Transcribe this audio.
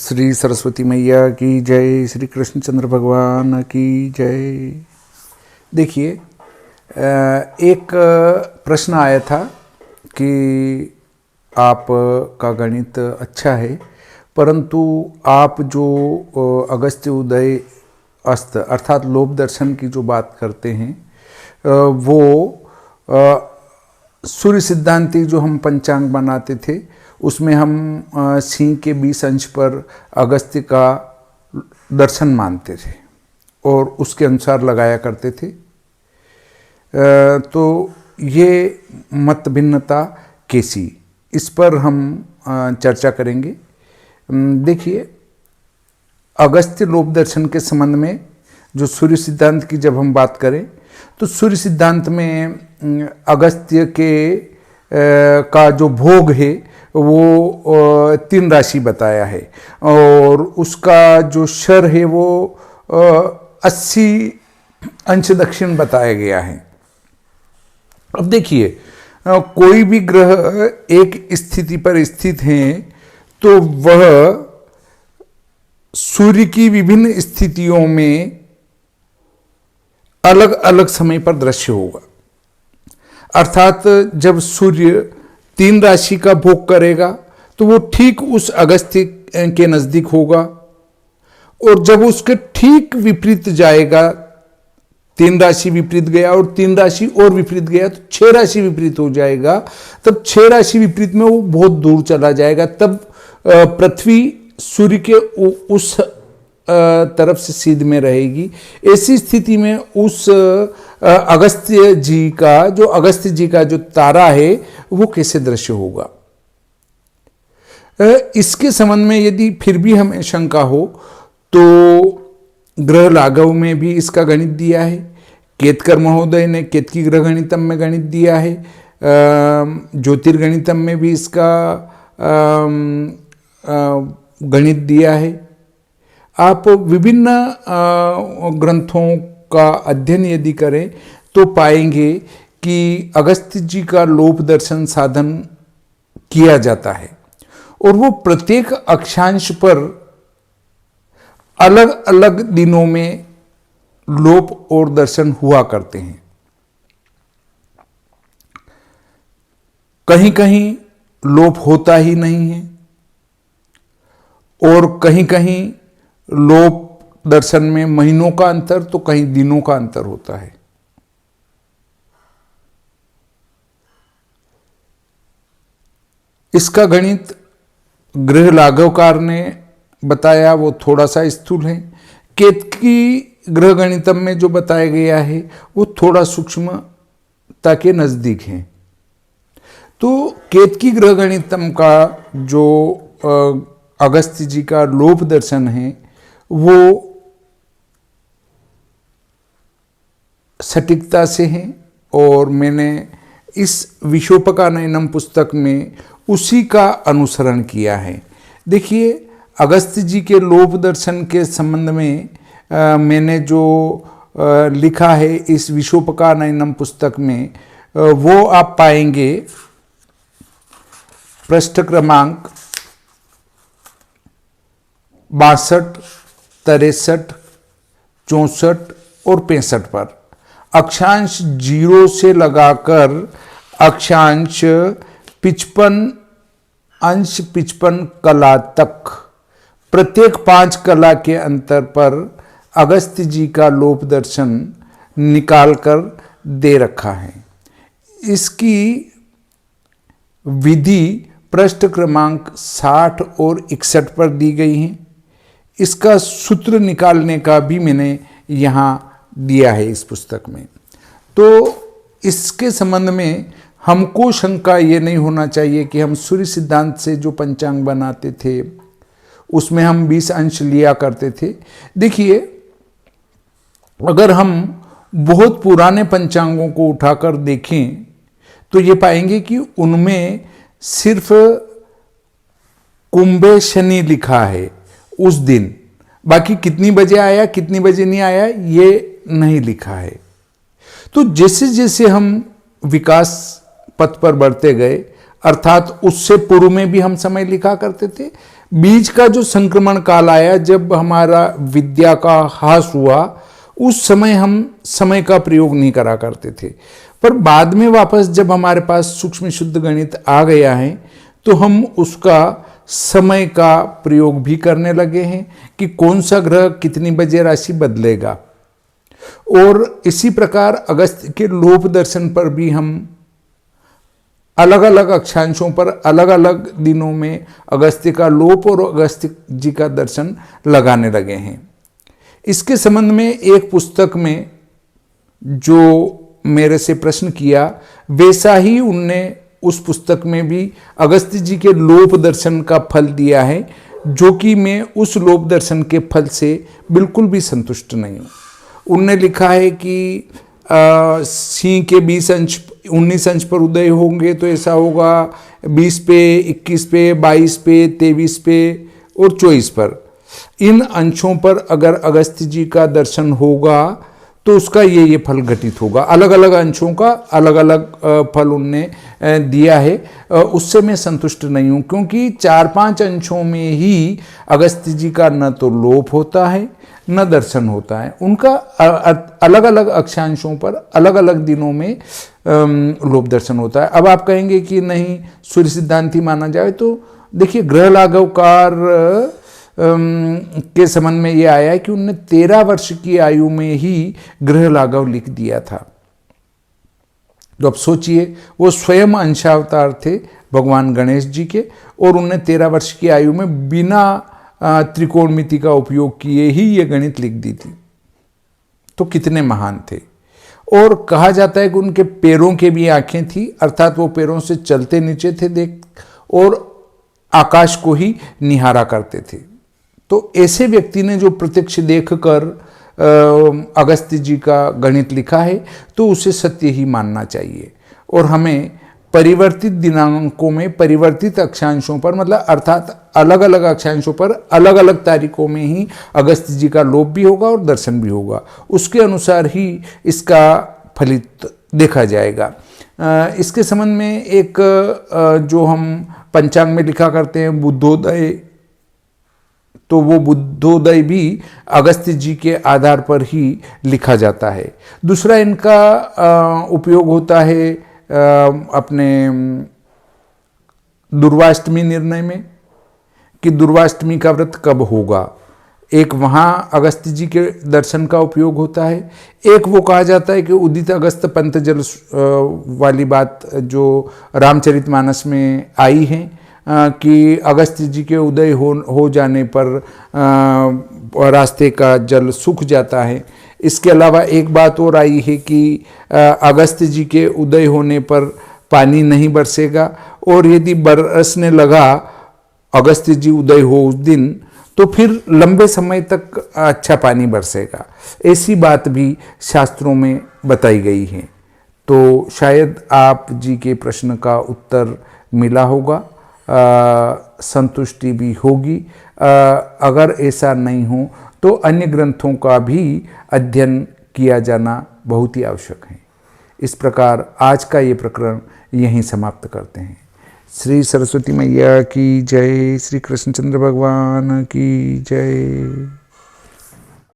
श्री सरस्वती मैया की जय, श्री कृष्णचंद्र भगवान की जय। देखिए, एक प्रश्न आया था कि आपका गणित अच्छा है, परंतु आप जो अगस्त्य उदय अस्त अर्थात लोभ दर्शन की जो बात करते हैं, वो सूर्य सिद्धांतिक जो हम पंचांग बनाते थे उसमें हम सिंह के 20 अंश पर अगस्त्य का दर्शन मानते थे और उसके अनुसार लगाया करते थे। तो ये मत भिन्नता कैसी, इस पर हम चर्चा करेंगे। देखिए, अगस्त्य लोभ दर्शन के संबंध में जो सूर्य सिद्धांत की जब हम बात करें तो सूर्य सिद्धांत में अगस्त्य के का जो भोग है वो 3 राशि बताया है और उसका जो शर है वो 80 अंश दक्षिण बताया गया है। अब देखिए, कोई भी ग्रह एक स्थिति पर स्थित है तो वह सूर्य की विभिन्न स्थितियों में अलग अलग समय पर दृश्य होगा। अर्थात जब सूर्य 3 राशि का भोग करेगा तो वो ठीक उस अगस्त्य के नजदीक होगा, और जब उसके ठीक विपरीत जाएगा, 3 राशि विपरीत गया और 3 राशि और विपरीत गया तो 6 राशि विपरीत हो जाएगा। तब 6 राशि विपरीत में वो बहुत दूर चला जाएगा। तब पृथ्वी सूर्य के उस तरफ से सीध में रहेगी। ऐसी स्थिति में उस अगस्त्य जी का जो तारा है वो कैसे दृश्य होगा। इसके संबंध में यदि फिर भी हमें शंका हो तो ग्रह लाघव में भी इसका गणित दिया है। केतकर महोदय ने केतकी ग्रह गणितम में गणित दिया है। ज्योतिर्गणितम में भी इसका गणित दिया है। आप विभिन्न ग्रंथों का अध्ययन यदि करें तो पाएंगे कि अगस्त्य जी का लोभ दर्शन साधन किया जाता है और वो प्रत्येक अक्षांश पर अलग अलग दिनों में लोभ और दर्शन हुआ करते हैं। कहीं कहीं लोभ होता ही नहीं है और कहीं कहीं लोभ दर्शन में महीनों का अंतर तो कहीं दिनों का अंतर होता है। इसका गणित गृह लाघवकार ने बताया, वो थोड़ा सा स्थूल है। केतकी ग्रह गणितम में जो बताया गया है वो थोड़ा सूक्ष्मता के नजदीक है। तो केतकी ग्रह गणितम का जो अगस्त्य जी का लोभ दर्शन है वो सटीकता से है और मैंने इस विशोपकानयनम पुस्तक में उसी का अनुसरण किया है। देखिए, अगस्त्य जी के लोभ दर्शन के संबंध में मैंने जो लिखा है इस विशोपकानयनम पुस्तक में, वो आप पाएंगे पृष्ठ क्रमांक 62, 63, 64 और 65 पर। अक्षांश 0 से लगाकर अक्षांश 55 कला तक, प्रत्येक 5 कला के अंतर पर अगस्त्य जी का लोभ दर्शन निकालकर दे रखा है। इसकी विधि पृष्ठ क्रमांक 60 और 61 पर दी गई है। इसका सूत्र निकालने का भी मैंने यहाँ दिया है इस पुस्तक में। तो इसके संबंध में हमको शंका ये नहीं होना चाहिए कि हम सूर्य सिद्धांत से जो पंचांग बनाते थे उसमें हम 20 अंश लिया करते थे। देखिए, अगर हम बहुत पुराने पंचांगों को उठाकर देखें तो ये पाएंगे कि उनमें सिर्फ कुंभे शनि लिखा है उस दिन, बाकी कितनी बजे आया कितनी बजे नहीं आया ये नहीं लिखा है। तो जैसे जैसे हम विकास पथ पर बढ़ते गए, अर्थात उससे पूर्व में भी हम समय लिखा करते थे, बीच का जो संक्रमण काल आया, जब हमारा विद्या का ह्रास हुआ, उस समय हम समय का प्रयोग नहीं करा करते थे, पर बाद में वापस जब हमारे पास सूक्ष्म शुद्ध गणित आ गया है तो हम उसका समय का प्रयोग भी करने लगे हैं कि कौन सा ग्रह कितनी बजे राशि बदलेगा। और इसी प्रकार अगस्त्य के लोप दर्शन पर भी हम अलग अलग अक्षांशों पर अलग अलग दिनों में अगस्त्य का लोप और अगस्त्य जी का दर्शन लगाने लगे हैं। इसके संबंध में एक पुस्तक में जो मेरे से प्रश्न किया, वैसा ही उनने उस पुस्तक में भी अगस्त्य जी के लोप दर्शन का फल दिया है, जो कि मैं उस लोप दर्शन के फल से बिल्कुल भी संतुष्ट नहीं हूँ। उनने लिखा है कि सिंह के 19 अंश पर उदय होंगे तो ऐसा होगा, 20 पे, 21 पे, 22 पे, 23 पे और 24 पर। इन अंशों पर अगर अगस्त्य जी का दर्शन होगा तो उसका ये फल घटित होगा। अलग अलग अंशों का अलग अलग फल उनने दिया है, उससे मैं संतुष्ट नहीं हूँ, क्योंकि 4-5 अंशों में ही अगस्त्य जी का न तो लोप होता है न दर्शन होता है। उनका अलग अलग अक्षांशों पर अलग अलग दिनों में लोप दर्शन होता है। अब आप कहेंगे कि नहीं, सूर्य सिद्धांती माना जाए तो देखिए, ग्रह लाघवकार के संबंध में ये आया है कि उनने 13 वर्ष की आयु में ही ग्रह लाघव लिख दिया था। तो अब सोचिए, वो स्वयं अंशावतार थे भगवान गणेश जी के, और उनने 13 वर्ष की आयु में बिना त्रिकोणमिति का उपयोग किए ही ये गणित लिख दी थी। तो कितने महान थे। और कहा जाता है कि उनके पैरों के भी आंखें थी, अर्थात वो पैरों से चलते नीचे थे देख, और आकाश को ही निहारा करते थे। तो ऐसे व्यक्ति ने जो प्रत्यक्ष देखकर अगस्त्य जी का गणित लिखा है, तो उसे सत्य ही मानना चाहिए। और हमें परिवर्तित दिनांकों में परिवर्तित अक्षांशों पर, मतलब अर्थात अलग अलग अक्षांशों पर अलग अलग तारीखों में ही अगस्त्य जी का लोप भी होगा और दर्शन भी होगा, उसके अनुसार ही इसका फलित देखा जाएगा। इसके संबंध में एक जो हम पंचांग में लिखा करते हैं बुद्धोदय, तो वो बुद्धोदय भी अगस्त्य जी के आधार पर ही लिखा जाता है। दूसरा इनका उपयोग होता है अपने दुर्वाष्टमी निर्णय में, कि दुर्वाष्टमी का व्रत कब होगा। एक वहाँ अगस्त्य जी के दर्शन का उपयोग होता है, एक वो कहा जाता है कि उदित अगस्त पंत जल वाली बात जो रामचरितमानस में आई है, कि अगस्त्य जी के उदय हो जाने पर रास्ते का जल सूख जाता है। इसके अलावा एक बात और आई है कि अगस्त्य जी के उदय होने पर पानी नहीं बरसेगा, और यदि बरसने लगा अगस्त्य जी उदय हो उस दिन, तो फिर लंबे समय तक अच्छा पानी बरसेगा। ऐसी बात भी शास्त्रों में बताई गई है। तो शायद आप जी के प्रश्न का उत्तर मिला होगा, संतुष्टि भी होगी। अगर ऐसा नहीं हो तो अन्य ग्रंथों का भी अध्ययन किया जाना बहुत ही आवश्यक है। इस प्रकार आज का ये प्रकरण यहीं समाप्त करते हैं। श्री सरस्वती मैया की जय, श्री कृष्णचंद्र भगवान की जय।